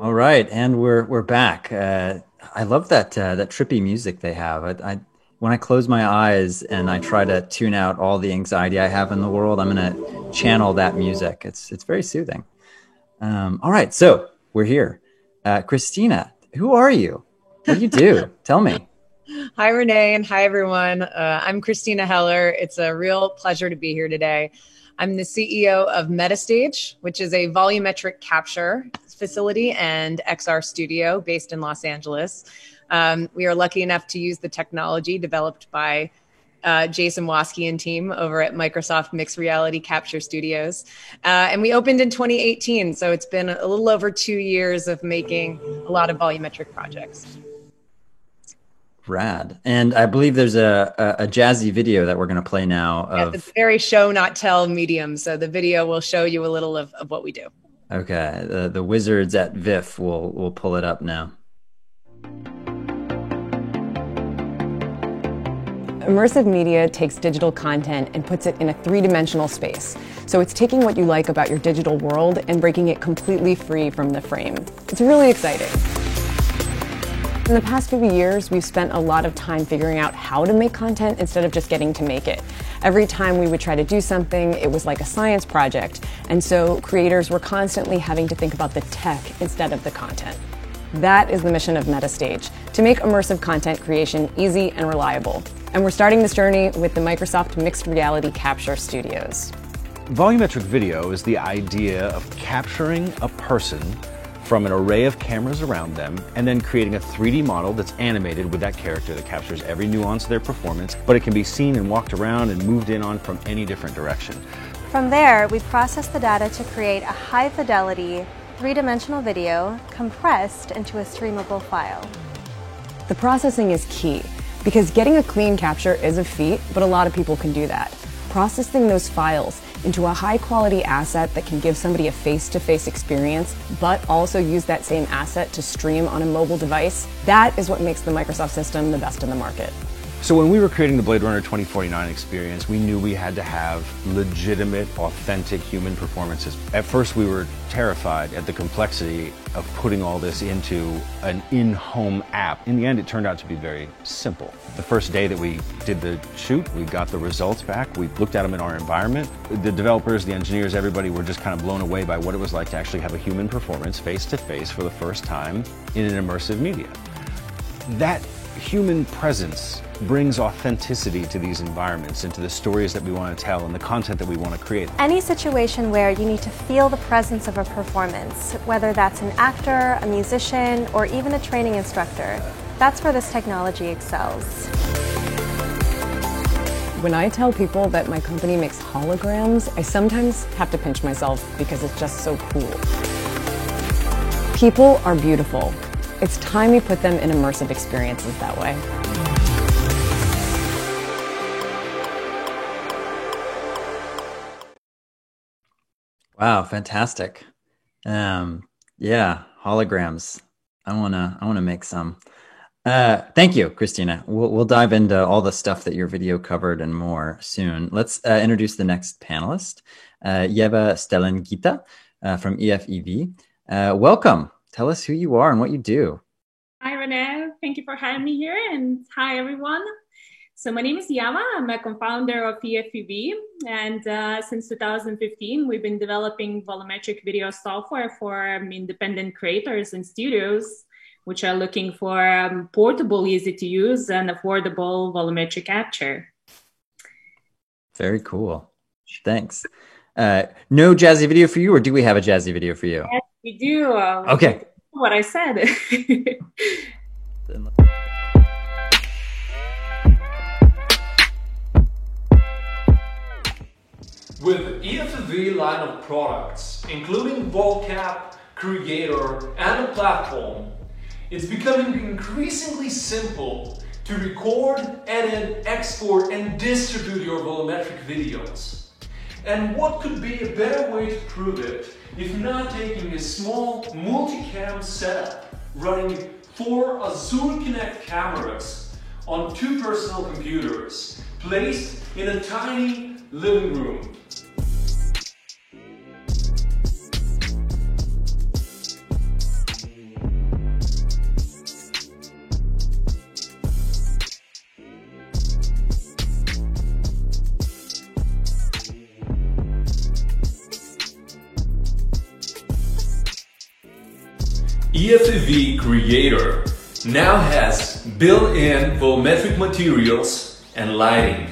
All right, and we're back. I love that trippy music they have. When I close my eyes and I try to tune out all the anxiety I have in the world, I'm gonna channel that music. It's very soothing. All right, so we're here. Christina, who are you? What do you do? Tell me. Hi, Renee, and hi, everyone. I'm Christina Heller. It's a real pleasure to be here today. I'm the CEO of Metastage, which is a volumetric capture facility and XR studio based in Los Angeles. We are lucky enough to use the technology developed by Jason Waskey and team over at Microsoft Mixed Reality Capture Studios. And we opened in 2018, so it's been a little over 2 years of making a lot of volumetric projects. Rad. And I believe there's a jazzy video that we're going to play now Yes, it's a very show, not tell medium. So the video will show you a little of what we do. Okay, the wizards at VIF will pull it up now. Immersive media takes digital content and puts it in a three-dimensional space. So it's taking what you like about your digital world and breaking it completely free from the frame. It's really exciting. In the past few years, we've spent a lot of time figuring out how to make content instead of just getting to make it. Every time we would try to do something, it was like a science project. And so creators were constantly having to think about the tech instead of the content. That is the mission of Metastage, to make immersive content creation easy and reliable. And we're starting this journey with the Microsoft Mixed Reality Capture Studios. Volumetric video is the idea of capturing a person from an array of cameras around them and then creating a 3D model that's animated with that character that captures every nuance of their performance, but it can be seen and walked around and moved in on from any different direction. From there, we process the data to create a high-fidelity, three-dimensional video compressed into a streamable file. The processing is key, because getting a clean capture is a feat, but a lot of people can do that. Processing those files into a high-quality asset that can give somebody a face-to-face experience, but also use that same asset to stream on a mobile device, that is what makes the Microsoft system the best in the market. So when we were creating the Blade Runner 2049 experience, we knew we had to have legitimate, authentic human performances. At first, we were terrified at the complexity of putting all this into an in-home app. In the end, it turned out to be very simple. The first day that we did the shoot, we got the results back. We looked at them in our environment. The developers, the engineers, everybody were just kind of blown away by what it was like to actually have a human performance face-to-face for the first time in an immersive media. That human presence brings authenticity to these environments and to the stories that we want to tell and the content that we want to create. Any situation where you need to feel the presence of a performance, whether that's an actor, a musician, or even a training instructor, that's where this technology excels. When I tell people that my company makes holograms, I sometimes have to pinch myself because it's just so cool. People are beautiful. It's time we put them in immersive experiences that way. Wow, fantastic. Yeah, holograms. I wanna make some. Thank you, Christina. We'll dive into all the stuff that your video covered and more soon. Let's introduce the next panelist, Yeva Stellingita from EFEV. Welcome. Tell us who you are and what you do. Hi, Renee. Thank you for having me here. And hi, everyone. So my name is Yava. I'm a co-founder of EFEV. And since 2015, we've been developing volumetric video software for independent creators and studios, which are looking for portable, easy to use, and affordable volumetric capture. Very cool. Thanks. No jazzy video for you, or do we have a jazzy video for you? Yes, we do. Okay. What I said. With EFEV line of products, including VolCap, Creator, and a platform, it's becoming increasingly simple to record, edit, export, and distribute your volumetric videos. And what could be a better way to prove it if not taking a small multicam setup running 4 Azure Connect cameras on 2 personal computers placed in a tiny living room. EFEV Creator now has built-in volumetric materials and lighting.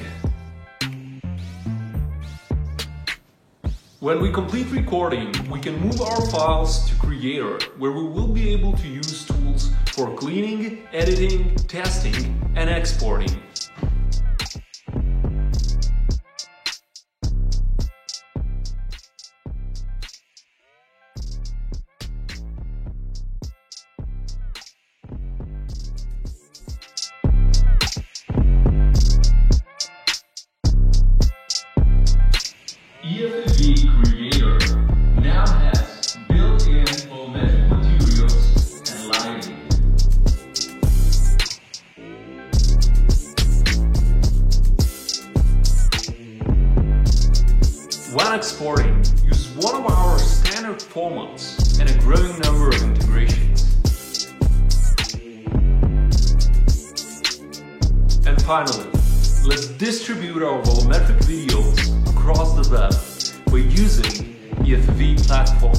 When we complete recording, we can move our files to Creator, where we will be able to use tools for cleaning, editing, testing, and exporting. EFEV Creator now has built-in volumetric materials and lighting. When exporting, use one of our standard formats and a growing number of integrations. And finally, let's distribute our volumetric videos across the web by using EFEV platform.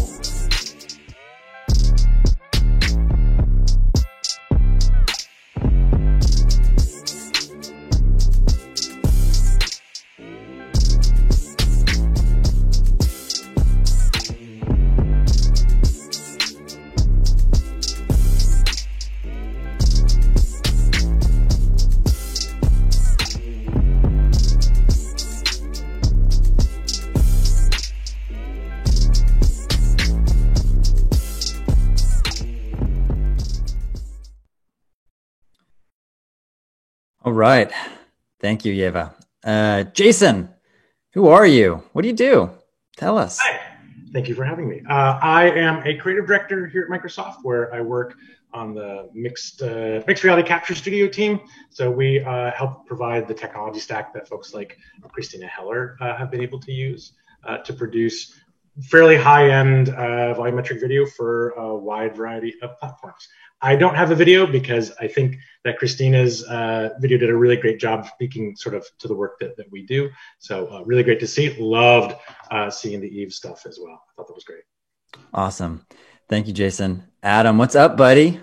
All right. Thank you, Yeva. Jason, who are you? What do you do? Tell us. Hi. Thank you for having me. I am a creative director here at Microsoft, where I work on the mixed reality capture studio team. So we help provide the technology stack that folks like Christina Heller have been able to use to produce fairly high-end volumetric video for a wide variety of platforms. I don't have a video because I think that Christina's video did a really great job speaking sort of to the work that we do. So really great to see. Loved seeing the Eve stuff as well. I thought that was great. Awesome. Thank you, Jason. Adam, what's up, buddy?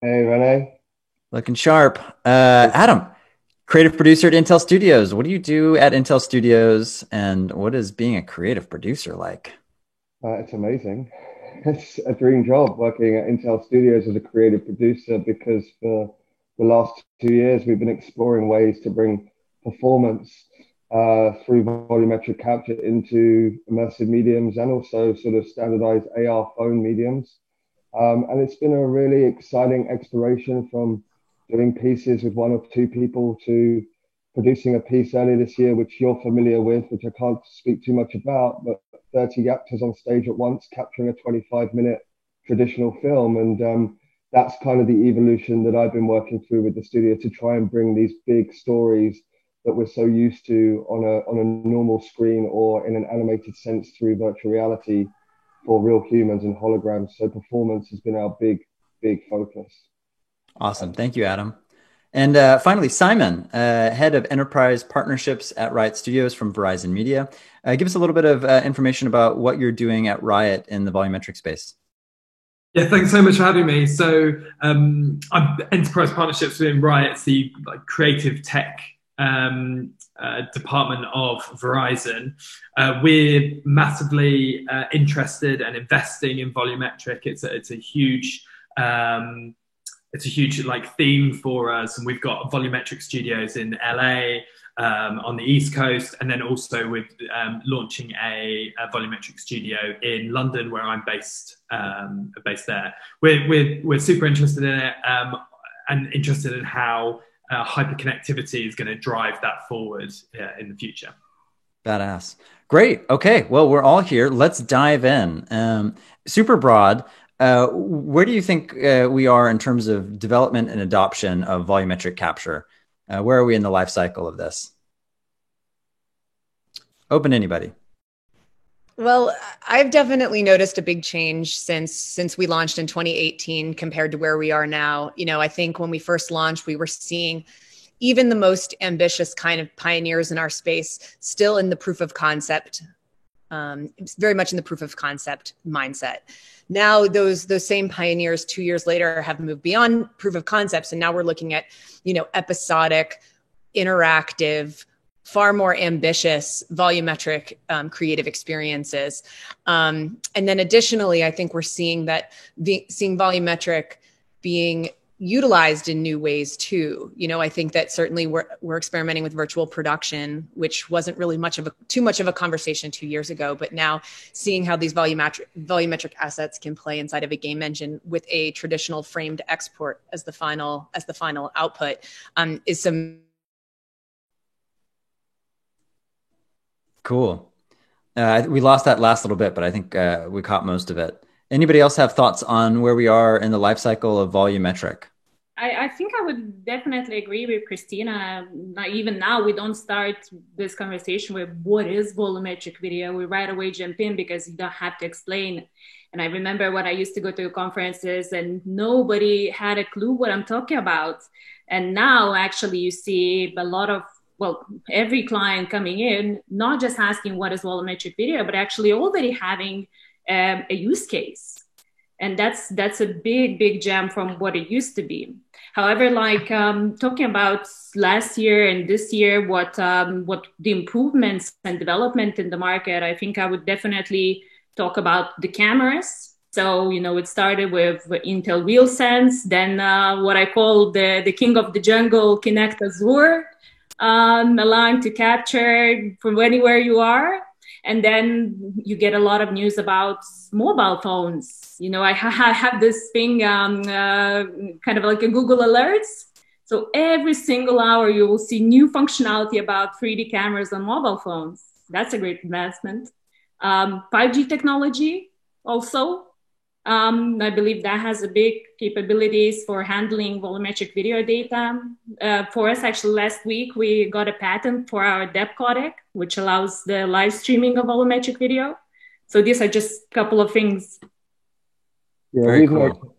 Hey, Rene. Looking sharp. Adam, creative producer at Intel Studios. What do you do at Intel Studios, and what is being a creative producer like? It's amazing. It's a dream job working at Intel Studios as a creative producer, because for the last 2 years, we've been exploring ways to bring performance through volumetric capture into immersive mediums and also sort of standardized AR phone mediums. And it's been a really exciting exploration, from doing pieces with 1 or 2 people to producing a piece earlier this year, which you're familiar with, which I can't speak too much about, but 30 actors on stage at once capturing a 25-minute traditional film. And that's kind of the evolution that I've been working through with the studio, to try and bring these big stories that we're so used to on a normal screen or in an animated sense through virtual reality for real humans and holograms. So performance has been our big focus. Awesome. Thank you, Adam. And finally, Simon, head of enterprise partnerships at Riot Studios from Verizon Media. Give us a little bit of information about what you're doing at Riot in the volumetric space. Yeah, thanks so much for having me. So I'm enterprise partnerships within Riot, the creative tech department of Verizon. We're massively interested and investing in volumetric. It's a huge theme for us, and we've got volumetric studios in LA, on the East Coast, and then also with launching a volumetric studio in London, where I'm based there. We're super interested in it, and interested in how hyperconnectivity is going to drive that forward in the future. Badass. Great. Okay. Well, we're all here. Let's dive in. Super broad. Where do you think we are in terms of development and adoption of volumetric capture? Where are we in the life cycle of this? Open anybody. Well, I've definitely noticed a big change since we launched in 2018 compared to where we are now. You know, I think when we first launched, we were seeing even the most ambitious kind of pioneers in our space still in the proof of concept It's very much in the proof of concept mindset. Now those same pioneers 2 years later have moved beyond proof of concepts, and now we're looking at, episodic, interactive, far more ambitious volumetric creative experiences. And then additionally, I think we're seeing seeing volumetric being utilized in new ways too. I think that certainly we're experimenting with virtual production, which wasn't really too much of a conversation 2 years ago, but now seeing how these volumetric assets can play inside of a game engine with a traditional framed export as the final output is some cool. We lost that last little bit, but I think we caught most of it. Anybody else have thoughts on where we are in the life cycle of volumetric? I think I would definitely agree with Christina. Even now, we don't start this conversation with what is volumetric video. We right away jump in because you don't have to explain. And I remember when I used to go to conferences and nobody had a clue what I'm talking about. And now actually you see a lot of, every client coming in, not just asking what is volumetric video, but actually already having a use case. And that's a big jump from what it used to be. However, talking about last year and this year, what the improvements and development in the market, I think I would definitely talk about the cameras. So, it started with Intel RealSense, then what I call the king of the jungle, Kinect Azure, allowing to capture from anywhere you are. And then you get a lot of news about mobile phones. I have this thing, kind of like a Google Alerts. So every single hour you will see new functionality about 3D cameras on mobile phones. That's a great advancement. 5G technology also. I believe that has a big capabilities for handling volumetric video data. For us, actually, last week, we got a patent for our depth codec, which allows the live streaming of volumetric video. So these are just a couple of things. Yeah, very cool.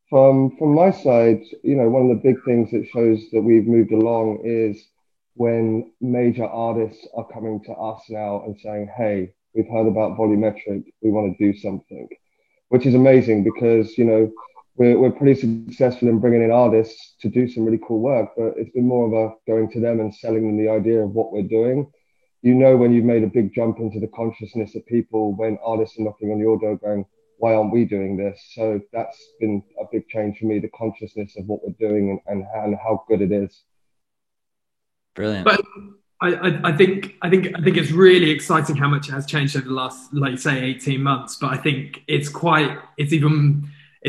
From my side, one of the big things that shows that we've moved along is when major artists are coming to us now and saying, hey, we've heard about volumetric, we want to do something. Which is amazing because, we're pretty successful in bringing in artists to do some really cool work, but it's been more of a going to them and selling them the idea of what we're doing. When you've made a big jump into the consciousness of people when artists are knocking on your door going, why aren't we doing this? So that's been a big change for me, the consciousness of what we're doing and how good it is. Brilliant. But I think it's really exciting how much it has changed over the last, like say, 18 months. But I think it's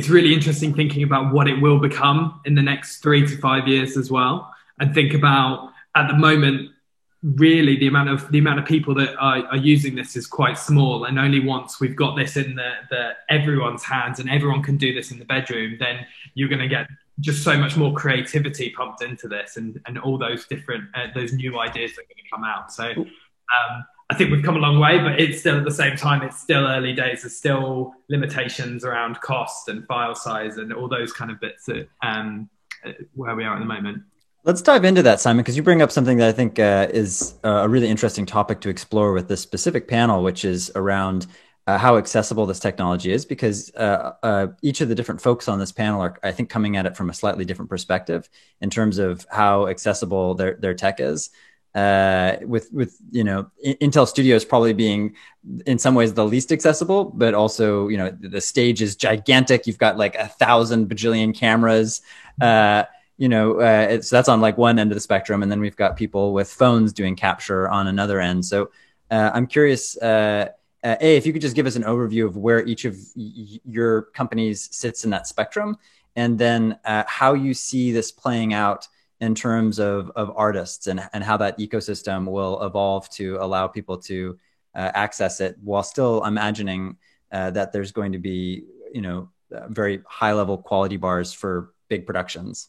really interesting thinking about what it will become in the next 3 to 5 years as well. And think about, at the moment, really the amount of people that are using this is quite small. And only once we've got this in the everyone's hands and everyone can do this in the bedroom, then you're going to get just so much more creativity pumped into this and all those different, those new ideas that are going to come out. So I think we've come a long way, but it's still at the same time, it's still early days. There's still limitations around cost and file size and all those kind of bits that, where we are at the moment. Let's dive into that, Simon, because you bring up something that I think is a really interesting topic to explore with this specific panel, which is around how accessible this technology is, because each of the different folks on this panel are, I think, coming at it from a slightly different perspective in terms of how accessible their tech is. With Intel Studios probably being in some ways the least accessible, but also the stage is gigantic. You've got like 1,000 bajillion cameras. So that's on like one end of the spectrum, and then we've got people with phones doing capture on another end. So I'm curious. If you could just give us an overview of where each of your companies sits in that spectrum, and then how you see this playing out in terms of artists and how that ecosystem will evolve to allow people to access it, while still imagining that there's going to be, very high level quality bars for big productions.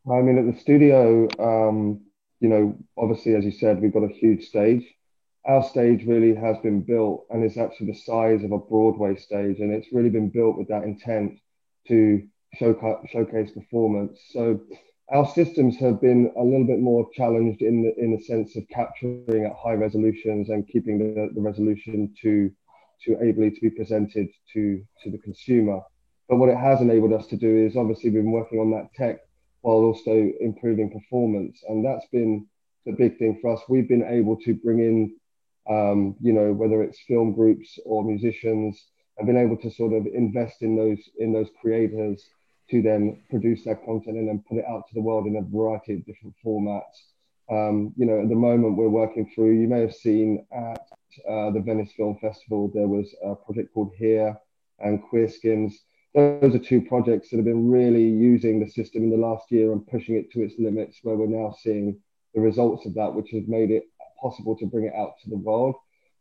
I mean, at the studio, obviously, as you said, we've got a huge stage. Our stage really has been built and is actually the size of a Broadway stage. And it's really been built with that intent to showcase performance. So our systems have been a little bit more challenged in the sense of capturing at high resolutions and keeping the resolution to ably to be presented to the consumer. But what it has enabled us to do is obviously we've been working on that tech while also improving performance, and that's been the big thing for us. We've been able to bring in, whether it's film groups or musicians, and been able to sort of invest in those creators to then produce their content and then put it out to the world in a variety of different formats. At the moment we're working through, you may have seen at the Venice Film Festival, there was a project called Here and Queer Skins. Those are two projects that have been really using the system in the last year and pushing it to its limits, where we're now seeing the results of that, which has made it possible to bring it out to the world.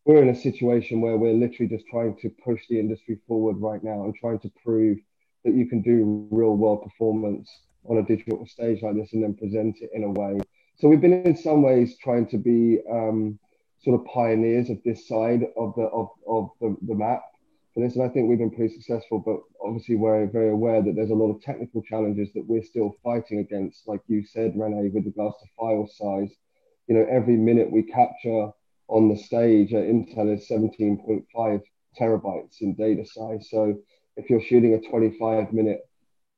We're in a situation where we're literally just trying to push the industry forward right now and trying to prove that you can do real world performance on a digital stage like this and then present it in a way. So we've been in some ways trying to be sort of pioneers of this side of the map for this, and I think we've been pretty successful. But obviously we're very aware that there's a lot of technical challenges that we're still fighting against, like you said, Rene, with regards to file size. Every minute we capture on the stage at Intel is 17.5 terabytes in data size. So if you're shooting a 25-minute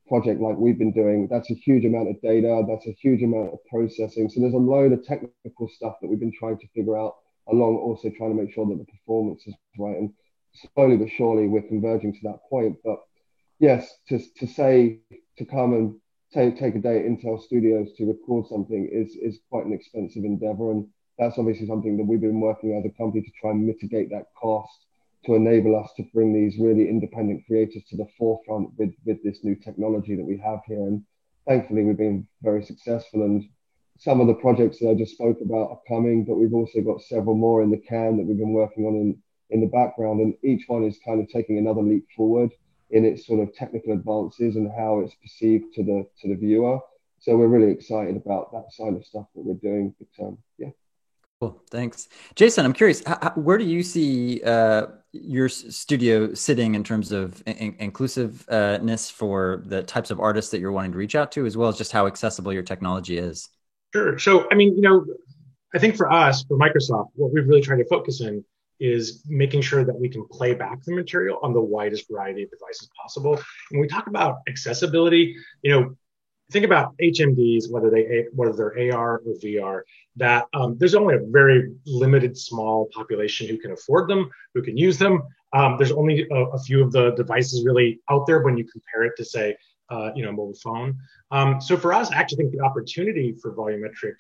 project like we've been doing, that's a huge amount of data, that's a huge amount of processing. So there's a load of technical stuff that we've been trying to figure out, along also trying to make sure that the performance is right. And slowly but surely we're converging to that point. But yes, to come and take a day at Intel Studios to record something is quite an expensive endeavor. And that's obviously something that we've been working as a company to try and mitigate that cost, to enable us to bring these really independent creators to the forefront with this new technology that we have here. And thankfully, we've been very successful. And some of the projects that I just spoke about are coming, but we've also got several more in the can that we've been working on in the background. And each one is kind of taking another leap forward in its sort of technical advances and how it's perceived to the viewer. So we're really excited about that side of stuff that we're doing. But yeah. Cool, thanks. Jason, I'm curious, where do you see your studio sitting in terms of inclusiveness for the types of artists that you're wanting to reach out to, as well as just how accessible your technology is? Sure. So, I think for us, for Microsoft, what we've really tried to focus in is making sure that we can play back the material on the widest variety of devices possible. When we talk about accessibility, think about HMDs, whether they're AR or VR, that there's only a very limited small population who can afford them, who can use them. There's only a few of the devices really out there when you compare it to, say, mobile phone. So for us, I actually think the opportunity for volumetric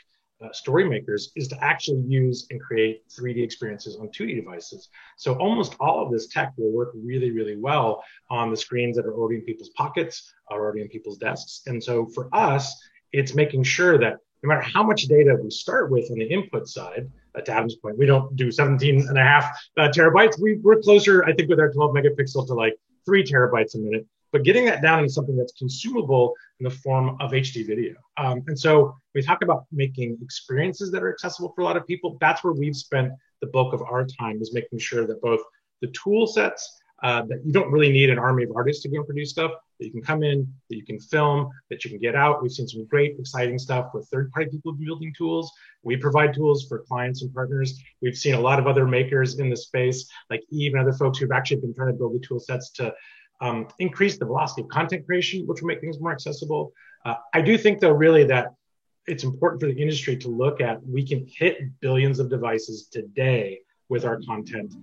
story makers is to actually use and create 3D experiences on 2D devices. So almost all of this tech will work really, really well on the screens that are already in people's pockets, are already in people's desks. And so for us, it's making sure that no matter how much data we start with on the input side, to Adam's point, we don't do 17 and a half terabytes. We're closer, I think, with our 12 megapixel to like 3 terabytes a minute. But getting that down into something that's consumable in the form of HD video. And so we talk about making experiences that are accessible for a lot of people. That's where we've spent the bulk of our time, is making sure that both the tool sets, that you don't really need an army of artists to go and produce stuff, that you can come in, that you can film, that you can get out. We've seen some great, exciting stuff with third-party people building tools. We provide tools for clients and partners. We've seen a lot of other makers in the space, like Eve and other folks who've actually been trying to build the tool sets to increase the velocity of content creation, which will make things more accessible. I do think, though, really that it's important for the industry to look at, we can hit billions of devices today with our content,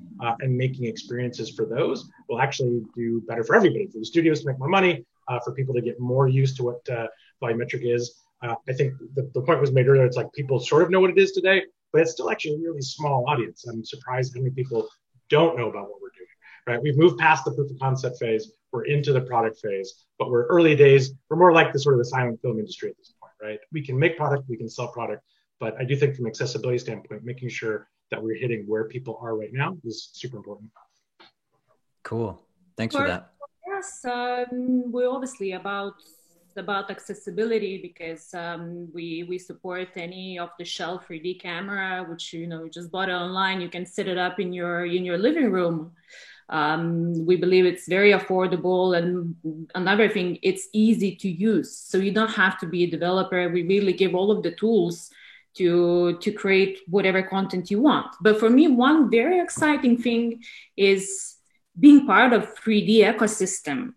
and making experiences for those will actually do better for everybody, for the studios to make more money, for people to get more used to what volumetric is. I think the point was made earlier, it's like people sort of know what it is today, but it's still actually a really small audience. I'm surprised how many people don't know about what we're doing. Right? We've moved past the proof of concept phase. We're into the product phase, but we're early days. We're more like the sort of the silent film industry at this point, right? We can make product, we can sell product, but I do think from accessibility standpoint, making sure that we're hitting where people are right now is super important. Cool. Thanks for that. Yes, we're obviously about accessibility, because we support any off-the-shelf 3D camera, which you just bought it online. You can set it up in your living room. We believe it's very affordable, and another thing, it's easy to use. So you don't have to be a developer. We really give all of the tools to create whatever content you want. But for me, one very exciting thing is being part of 3D ecosystem,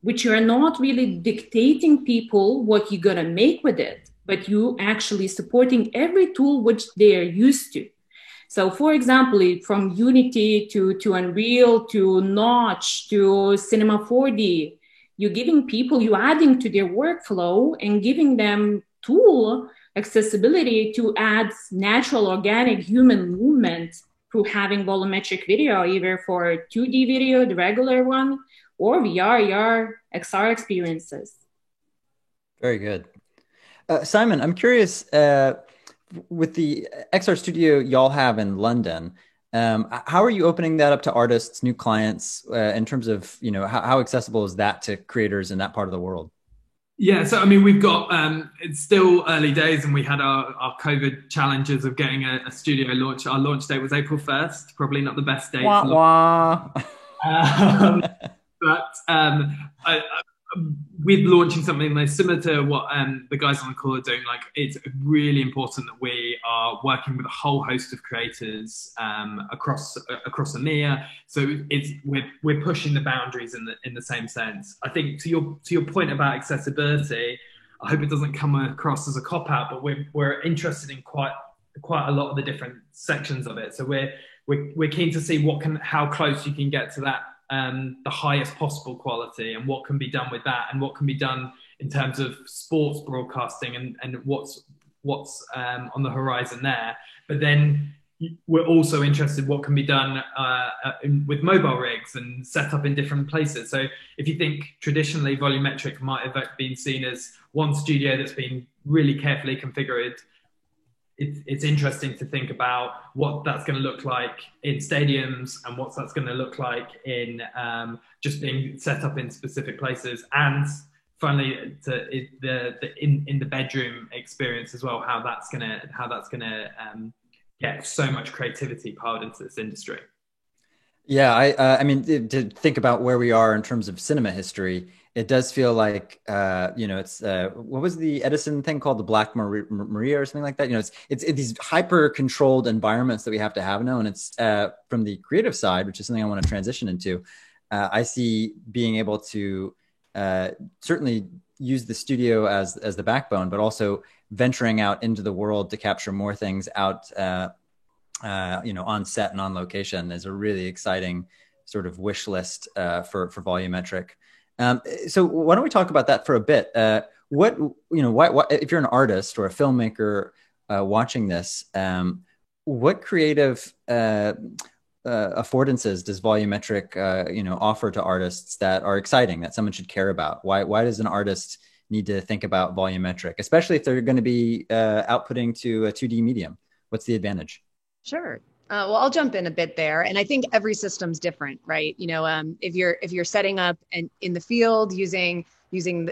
which you are not really dictating people what you're gonna make with it, but you actually supporting every tool which they are used to. So for example, from Unity to Unreal, to Notch, to Cinema 4D, you're giving people, you're adding to their workflow and giving them tool accessibility to add natural, organic human movement through having volumetric video, either for 2D video, the regular one, or VR, AR, XR experiences. Very good. Simon, I'm curious, with the XR studio y'all have in London, how are you opening that up to artists, new clients, in terms of, how accessible is that to creators in that part of the world? Yeah, so I mean, we've got, it's still early days, and we had our COVID challenges of getting a studio launch. Our launch date was April 1st, probably not the best date. Wah, wah. With launching something that's similar to what the guys on the call are doing, like, it's really important that we are working with a whole host of creators across EMEA. So we're pushing the boundaries in the same sense. I think to your point about accessibility, I hope it doesn't come across as a cop-out, but we're interested in quite a lot of the different sections of it. So we're keen to see how close you can get to that. The highest possible quality, and what can be done with that, and what can be done in terms of sports broadcasting, and what's on the horizon there. But then we're also interested what can be done with mobile rigs and set up in different places. So if you think traditionally volumetric might have been seen as one studio that's been really carefully configured, it's interesting to think about what that's going to look like in stadiums, and what that's going to look like in just being set up in specific places, and finally in the bedroom experience as well. How that's gonna get so much creativity powered into this industry. Yeah, I mean, to think about where we are in terms of cinema history, it does feel like, it's, what was the Edison thing called, the Black Maria or something like that? It's these hyper controlled environments that we have to have now. And it's from the creative side, which is something I want to transition into. I see being able to certainly use the studio as the backbone, but also venturing out into the world to capture more things out, on set and on location is a really exciting sort of wish list for volumetric. So why don't we talk about that for a bit? Why, if you're an artist or a filmmaker watching this, what creative affordances does volumetric, offer to artists that are exciting, that someone should care about? Why does an artist need to think about volumetric, especially if they're going to be outputting to a 2D medium? What's the advantage? Sure. Well, I'll jump in a bit there. And I think every system's different, right? If you're setting up in the field using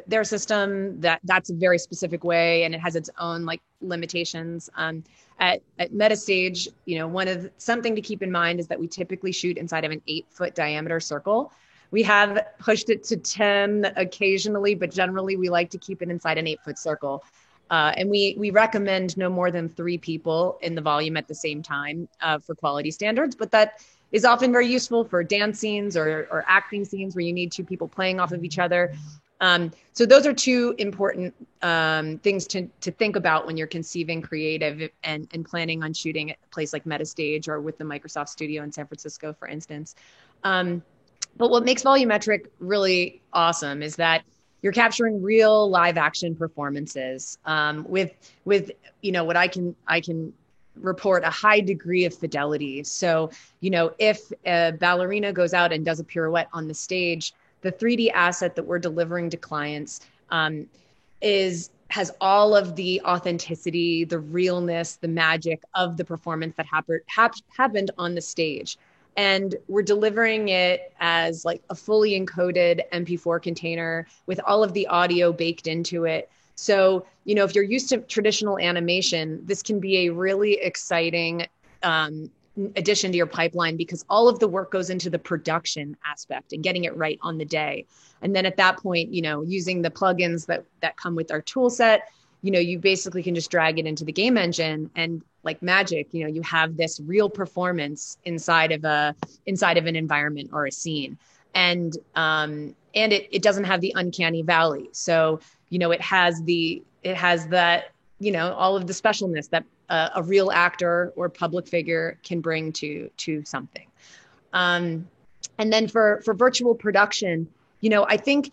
their system, that's a very specific way, and it has its own limitations. At Metastage, something to keep in mind is that we typically shoot inside of an 8-foot diameter circle. We have pushed it to 10 occasionally, but generally we like to keep it inside an 8-foot circle. And we recommend no more than 3 people in the volume at the same time for quality standards, but that is often very useful for dance scenes or acting scenes where you need 2 people playing off of each other. So those are 2 important things to think about when you're conceiving creative and planning on shooting at a place like Metastage or with the Microsoft Studio in San Francisco, for instance. But what makes volumetric really awesome is that you're capturing real live action performances with what I can report a high degree of fidelity. So, if a ballerina goes out and does a pirouette on the stage, the 3D asset that we're delivering to clients has all of the authenticity, the realness, the magic of the performance that happened on the stage. And we're delivering it as a fully encoded MP4 container with all of the audio baked into it. So, if you're used to traditional animation, this can be a really exciting addition to your pipeline, because all of the work goes into the production aspect and getting it right on the day. And then at that point, using the plugins that come with our tool set, you basically can just drag it into the game engine, and like magic, you have this real performance inside of an environment or a scene. And it doesn't have the uncanny valley. So, it has that, all of the specialness that a real actor or public figure can bring to something. And then for virtual production, I think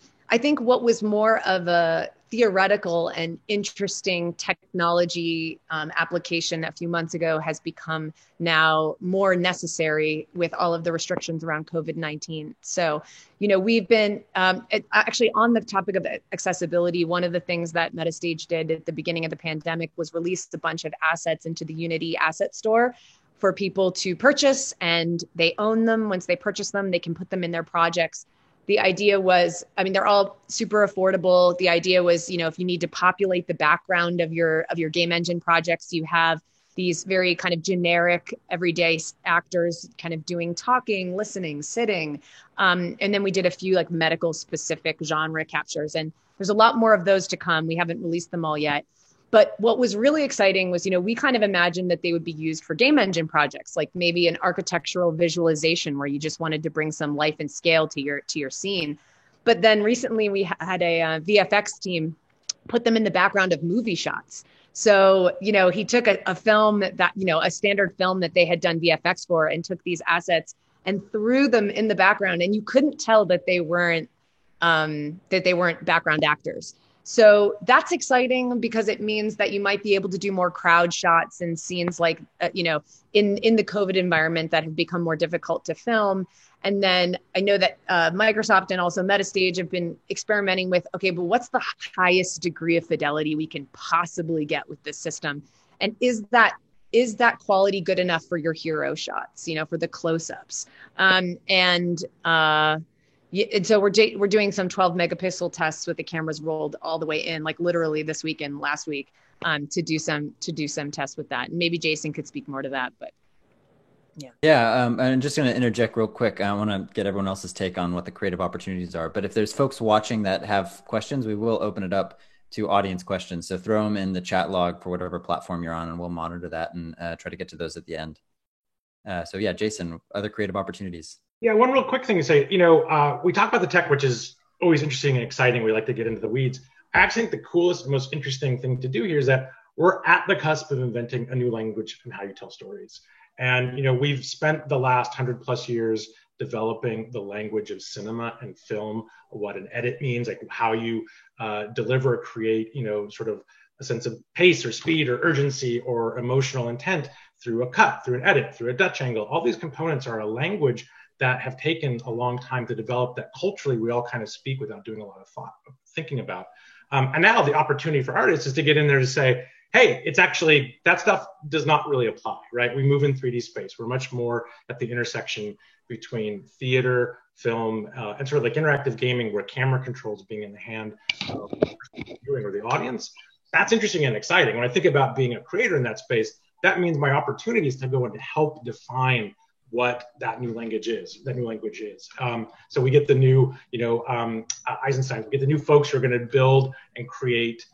what was more of a theoretical and interesting technology application a few months ago has become now more necessary with all of the restrictions around COVID-19. So, we've been actually on the topic of accessibility. One of the things that Metastage did at the beginning of the pandemic was release a bunch of assets into the Unity Asset Store for people to purchase, and they own them. Once they purchase them, they can put them in their projects. The idea was, they're all super affordable. The idea was, if you need to populate the background of your game engine projects, you have these very kind of generic everyday actors kind of doing talking, listening, sitting. And then we did a few like medical specific genre captures, and there's a lot more of those to come. We haven't released them all yet. But what was really exciting was, we kind of imagined that they would be used for game engine projects, like maybe an architectural visualization where you just wanted to bring some life and scale to your scene. But then recently we had a VFX team put them in the background of movie shots. So, he took a film that, a standard film that they had done VFX for, and took these assets and threw them in the background. And you couldn't tell that they weren't background actors. So that's exciting because it means that you might be able to do more crowd shots and scenes like, in the COVID environment that have become more difficult to film. And then I know that Microsoft and also Metastage have been experimenting with, okay, but what's the highest degree of fidelity we can possibly get with this system? And is that quality good enough for your hero shots, for the close-ups? And so we're doing some 12 megapixel tests with the cameras rolled all the way in, like literally this week and last week, to do some tests with that. And maybe Jason could speak more to that, but yeah. Yeah, I'm just going to interject real quick. I want to get everyone else's take on what the creative opportunities are. But if there's folks watching that have questions, we will open it up to audience questions. So throw them in the chat log for whatever platform you're on, and we'll monitor that and try to get to those at the end. So yeah, Jason, other creative opportunities. Yeah, one real quick thing to say, we talk about the tech, which is always interesting and exciting. We like to get into the weeds. I actually think the coolest, most interesting thing to do here is that we're at the cusp of inventing a new language in how you tell stories. And, we've spent the last 100+ years developing the language of cinema and film, what an edit means, like how you deliver, create, sort of a sense of pace or speed or urgency or emotional intent through a cut, through an edit, through a Dutch angle. All these components are a language that have taken a long time to develop, that culturally we all kind of speak without doing a lot of thought, thinking about. And now the opportunity for artists is to get in there to say, hey, it's actually, that stuff does not really apply, right? We move in 3D space. We're much more at the intersection between theater, film, and sort of like interactive gaming, where camera controls being in the hand of the person viewing or the audience. That's interesting and exciting. When I think about being a creator in that space, that means my opportunity is to go and help define what that new language is. So we get the new, Eisenstein, we get the new folks who are going to build and create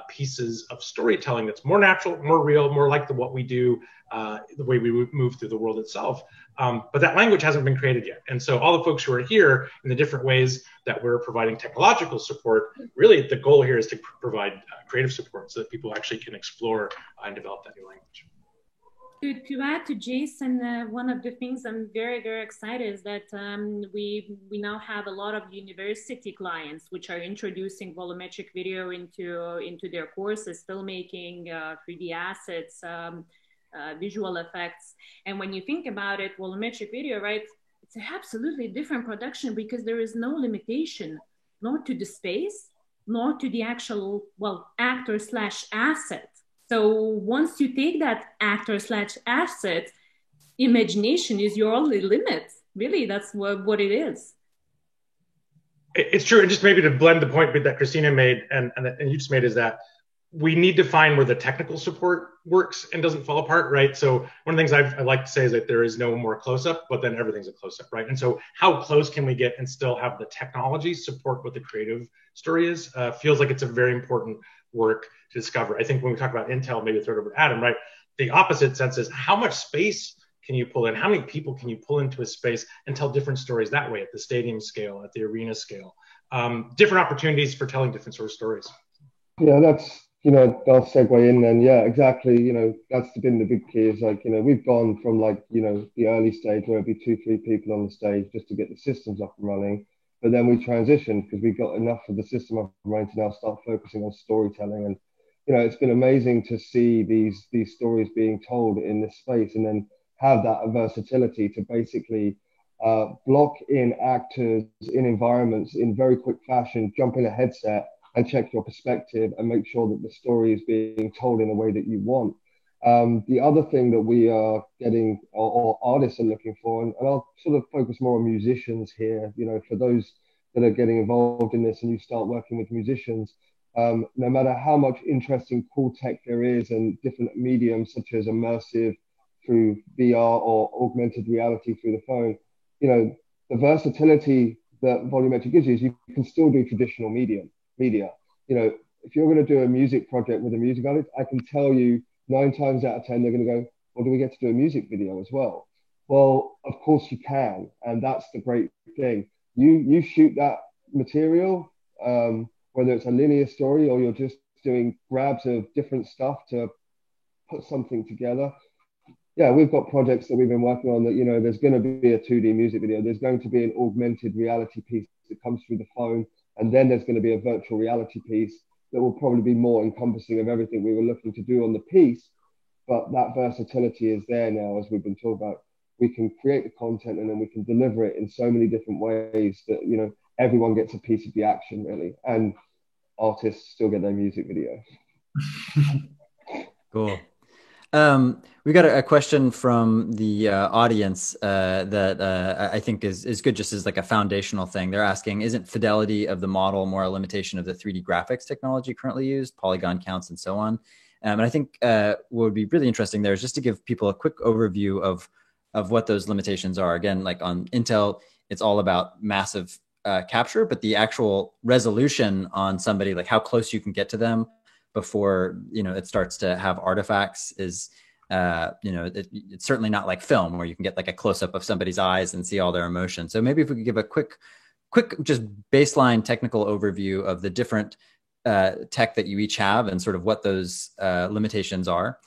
pieces of storytelling that's more natural, more real, more like what we do, the way we move through the world itself. But that language hasn't been created yet. And so all the folks who are here in the different ways that we're providing technological support, really the goal here is to provide creative support so that people actually can explore and develop that new language. To add to Jason, one of the things I'm very, very excited is that we now have a lot of university clients which are introducing volumetric video into their courses, filmmaking, 3D assets, visual effects. And when you think about it, volumetric video, right, it's an absolutely different production because there is no limitation, not to the space, nor to the actual, actor/asset. So once you take that actor/asset, imagination is your only limit. Really, that's what it is. It's true. And just maybe to blend the point that Christina made and you just made is that we need to find where the technical support works and doesn't fall apart, right? So one of the things I like to say is that there is no more close-up, but then everything's a close-up, right? And so how close can we get and still have the technology support what the creative story is? Feels like it's a very important work to discover. I think when we talk about Intel, maybe throw it over to Adam, right? The opposite sense is how much space can you pull in? How many people can you pull into a space and tell different stories that way at the stadium scale, at the arena scale? Different opportunities for telling different sort of stories. Yeah, that's, I'll segue in then. Yeah, exactly. That's been the big key is like, we've gone from like, the early stage where it'd be 2-3 people on the stage just to get the systems up and running. But then we transitioned because we got enough of the system up and running to now start focusing on storytelling. And, it's been amazing to see these stories being told in this space and then have that versatility to basically block in actors in environments in very quick fashion, jump in a headset and check your perspective and make sure that the story is being told in a way that you want. The other thing that we are getting, or artists are looking for, and I'll sort of focus more on musicians here, for those that are getting involved in this and you start working with musicians, no matter how much interesting, cool tech there is and different mediums such as immersive through VR or augmented reality through the phone, the versatility that Volumetric gives you is you can still do traditional media. If you're going to do a music project with a music artist, I can tell you 9 times out of 10, they're going to go, well, do we get to do a music video as well? Well, of course you can. And that's the great thing. You shoot that material, whether it's a linear story or you're just doing grabs of different stuff to put something together. Yeah, we've got projects that we've been working on that, there's going to be a 2D music video. There's going to be an augmented reality piece that comes through the phone. And then there's going to be a virtual reality piece that will probably be more encompassing of everything we were looking to do on the piece. But that versatility is there now, as we've been talking about. We can create the content and then we can deliver it in so many different ways that, everyone gets a piece of the action, really. And artists still get their music video. Cool. We got a question from the audience that I think is good just as like a foundational thing. They're asking, isn't fidelity of the model more a limitation of the 3D graphics technology currently used, polygon counts and so on? And I think what would be really interesting there is just to give people a quick overview of what those limitations are. Again, like on Intel, it's all about massive capture, but the actual resolution on somebody, like how close you can get to them before it starts to have artifacts is it's certainly not like film where you can get like a close-up of somebody's eyes and see all their emotion. So maybe if we could give a quick just baseline technical overview of the different tech that you each have and sort of what those limitations are,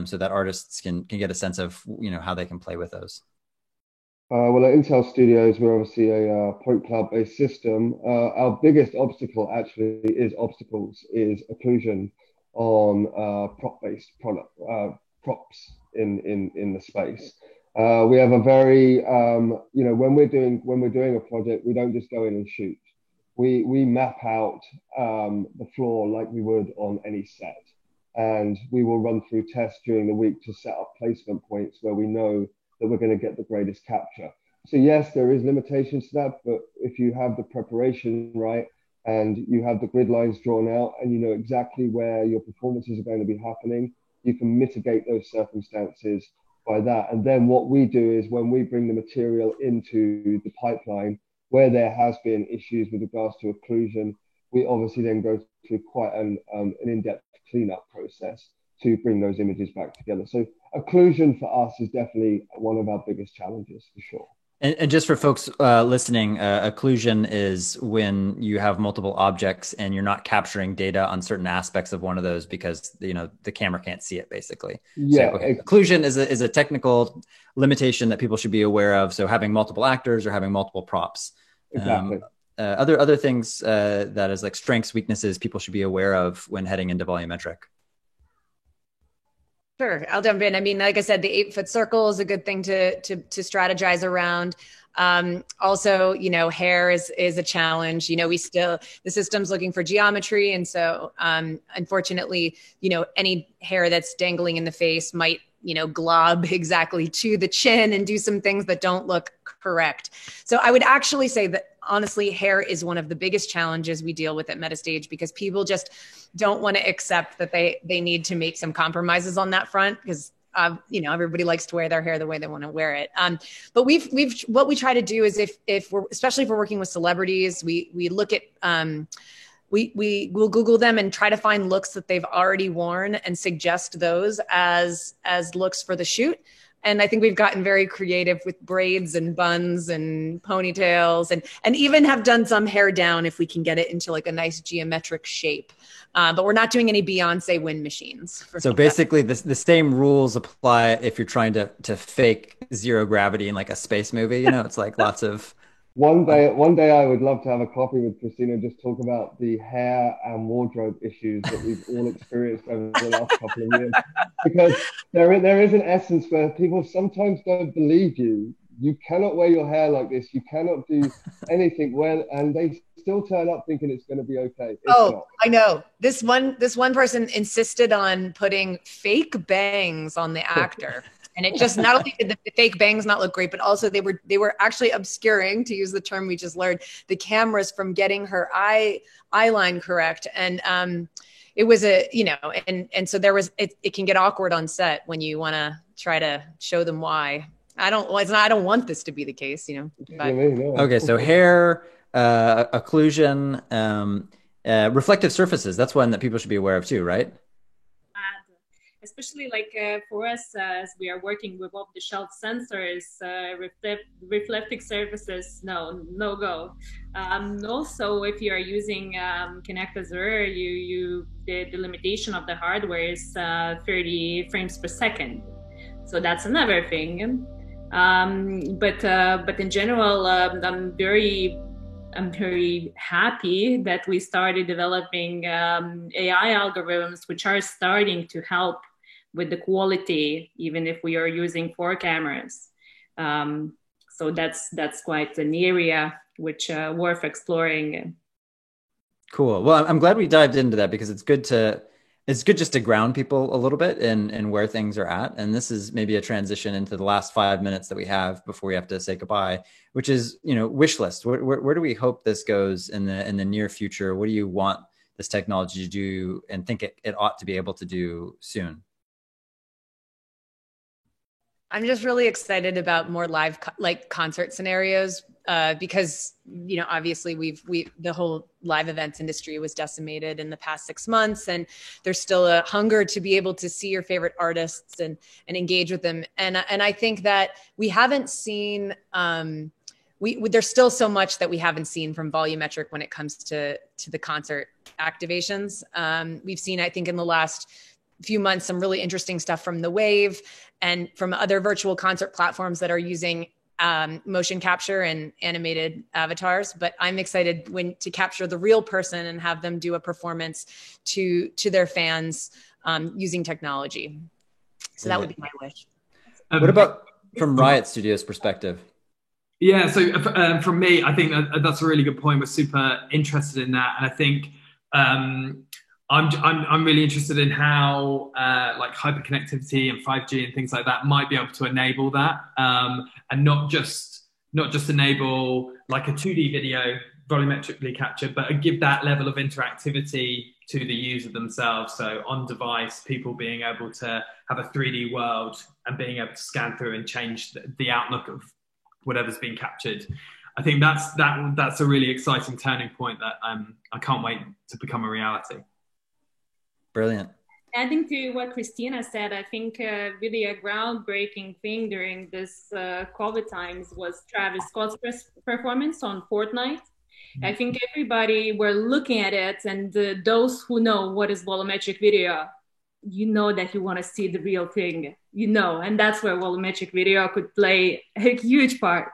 so that artists can get a sense of how they can play with those. Well, at Intel Studios, we're obviously a point cloud-based system. Our biggest obstacle actually is occlusion on prop-based props in the space. We have a very, when we're doing a project, we don't just go in and shoot. We map out the floor like we would on any set, and we will run through tests during the week to set up placement points where we know that we're going to get the greatest capture. So yes, there is limitations to that, but if you have the preparation right and you have the grid lines drawn out and you know exactly where your performances are going to be happening, you can mitigate those circumstances by that. And then what we do is when we bring the material into the pipeline, where there has been issues with regards to occlusion, we obviously then go through quite an in-depth cleanup process to bring those images back together. So occlusion for us is definitely one of our biggest challenges for sure. And just for folks listening, occlusion is when you have multiple objects and you're not capturing data on certain aspects of one of those because the camera can't see it, basically. Yeah. So, okay. Occlusion is a technical limitation that people should be aware of. So having multiple actors or having multiple props. Exactly. Other things that is like strengths, weaknesses people should be aware of when heading into volumetric. Sure, I'll jump in. I mean, like I said, the 8-foot circle is a good thing to strategize around. Also, hair is a challenge. The system's looking for geometry. And so, unfortunately, any hair that's dangling in the face might glob exactly to the chin and do some things that don't look correct. So I would actually say that honestly, hair is one of the biggest challenges we deal with at MetaStage, because people just don't want to accept that they need to make some compromises on that front, because everybody likes to wear their hair the way they want to wear it. But what we try to do is especially if we're working with celebrities, we look at, we'll Google them and try to find looks that they've already worn and suggest those as looks for the shoot. And I think we've gotten very creative with braids and buns and ponytails, and even have done some hair down if we can get it into like a nice geometric shape. But we're not doing any Beyonce wind machines. So basically the same rules apply if you're trying to fake zero gravity in like a space movie. It's like lots of... One day I would love to have a coffee with Christina and just talk about the hair and wardrobe issues that we've all experienced over the last couple of years. Because there is an essence where people sometimes don't believe you. You cannot wear your hair like this. You cannot do anything well, and they still turn up thinking it's going to be okay. It's not. I know. This one person insisted on putting fake bangs on the actor. And it just, not only did the fake bangs not look great, but also they were actually obscuring, to use the term we just learned, the cameras from getting her eye line correct. And it was and so there was, it can get awkward on set when you want to try to show them why. I don't want this to be the case, But. Okay, so hair, occlusion, reflective surfaces. That's one that people should be aware of too, right? Especially for us, as we are working with off-the-shelf sensors, reflective surfaces, no go. Also, if you are using Kinect Azure, the limitation of the hardware is 30 frames per second. So that's another thing. But in general, I'm very happy that we started developing AI algorithms, which are starting to help with the quality, even if we are using 4 cameras. So that's quite an area which worth exploring. Cool. Well, I'm glad we dived into that, because it's good just to ground people a little bit in where things are at. And this is maybe a transition into the last 5 minutes that we have before we have to say goodbye, which is, wish list. Where do we hope this goes in the near future? What do you want this technology to do and think it ought to be able to do soon? I'm just really excited about more live concert scenarios, because obviously the whole live events industry was decimated in the past 6 months, and there's still a hunger to be able to see your favorite artists and engage with them. And I think that we haven't seen there's still so much that we haven't seen from Volumetric when it comes to the concert activations. We've seen, I think, in the last few months, some really interesting stuff from The Wave and from other virtual concert platforms that are using motion capture and animated avatars. But I'm excited to capture the real person and have them do a performance to their fans using technology. So that would be my wish. What about from Riot Studios' perspective? Yeah, so from me, I think that's a really good point. We're super interested in that, and I think I'm really interested in how hyperconnectivity and 5G and things like that might be able to enable that, and not just enable like a 2D video volumetrically captured, but give that level of interactivity to the user themselves. So on device, people being able to have a 3D world and being able to scan through and change the outlook of whatever's being captured. I think that's a really exciting turning point that I can't wait to become a reality. Brilliant. Adding to what Christina said, I think really a groundbreaking thing during this COVID times was Travis Scott's performance on Fortnite. I think everybody were looking at it, and those who know what is volumetric video, that you want to see the real thing, and that's where volumetric video could play a huge part.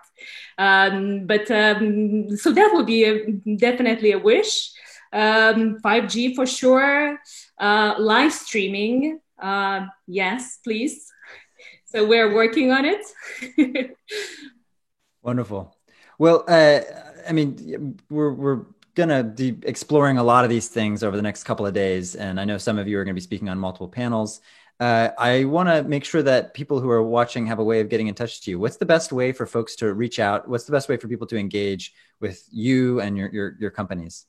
So that would be definitely a wish. 5G for sure. Live streaming, yes, please. So we're working on it. Wonderful. Well, we're going to be exploring a lot of these things over the next couple of days. And I know some of you are going to be speaking on multiple panels. I want to make sure that people who are watching have a way of getting in touch with you. What's the best way for folks to reach out? What's the best way for people to engage with you and your companies?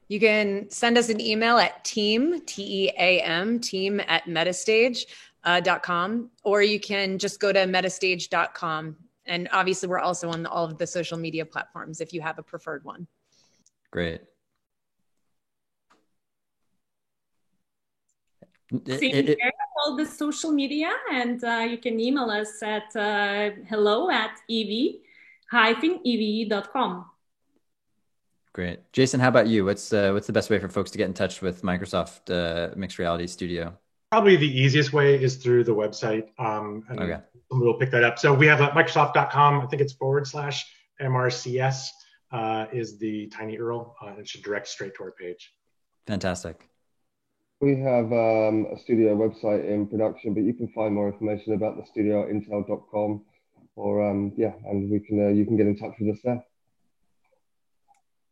You can send us an email at team, T-E-A-M, team at metastage.com, or you can just go to metastage.com. And obviously, we're also on all of the social media platforms if you have a preferred one. Great. All the social media, and you can email us at hello@ev-eve.com. Great. Jason, how about you? What's the best way for folks to get in touch with Microsoft Mixed Reality Studio? Probably the easiest way is through the website. And okay. We'll pick that up. So we have Microsoft.com. I think it's /MRCS is the tiny URL. It should direct straight to our page. Fantastic. We have a studio website in production, but you can find more information about the studio at intel.com, or and we can you can get in touch with us there.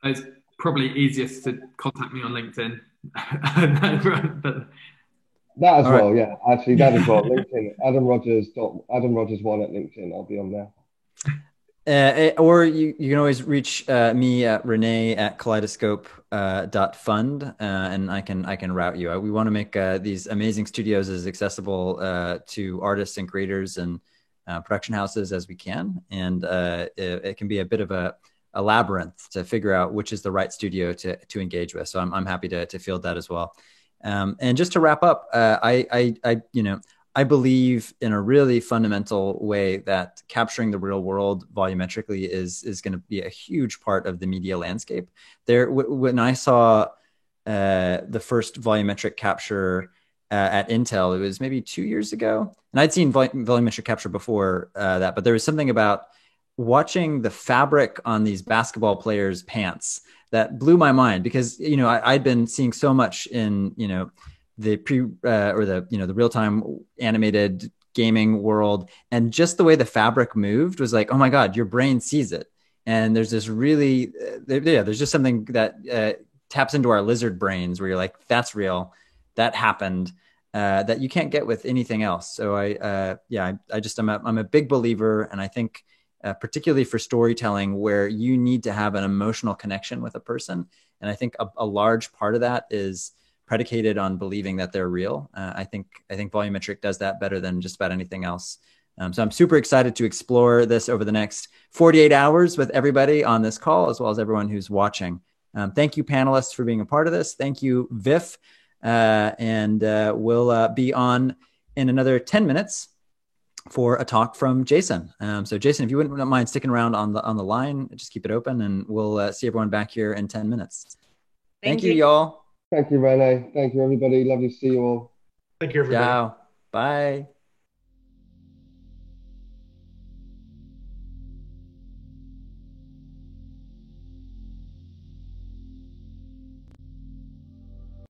It's probably easiest to contact me on LinkedIn. That as well, yeah. Actually, that as well. LinkedIn, Adam Rogers 1 at LinkedIn. I'll be on there. Or you can always reach me at Renee at kaleidoscope.fund, and I can route you. We want to make these amazing studios as accessible to artists and creators and production houses as we can. And it can be a bit of a labyrinth to figure out which is the right studio to engage with. So I'm happy to field that as well. And just to wrap up, I believe in a really fundamental way that capturing the real world volumetrically is going to be a huge part of the media landscape. When I saw the first volumetric capture at Intel, it was maybe 2 years ago, and I'd seen volumetric capture before that, but there was something about watching the fabric on these basketball players' pants that blew my mind, because I'd been seeing so much in the the real-time animated gaming world, and just the way the fabric moved was like, oh my God, your brain sees it. And there's this really there's just something that taps into our lizard brains where you're like, that's real, that happened, that you can't get with anything else. So I'm a big believer, and I think particularly for storytelling, where you need to have an emotional connection with a person, and I think a large part of that is predicated on believing that they're real. I think volumetric does that better than just about anything else. So I'm super excited to explore this over the next 48 hours with everybody on this call, as well as everyone who's watching. Thank you, panelists, for being a part of this. Thank you, Vif. And we'll be on in another 10 minutes for a talk from Jason. So Jason, if you wouldn't mind sticking around on the line, just keep it open, and we'll see everyone back here in 10 minutes. Thank you, y'all. Thank you, Renee. Thank you, everybody. Lovely to see you all. Thank you, everybody. Ciao. Bye.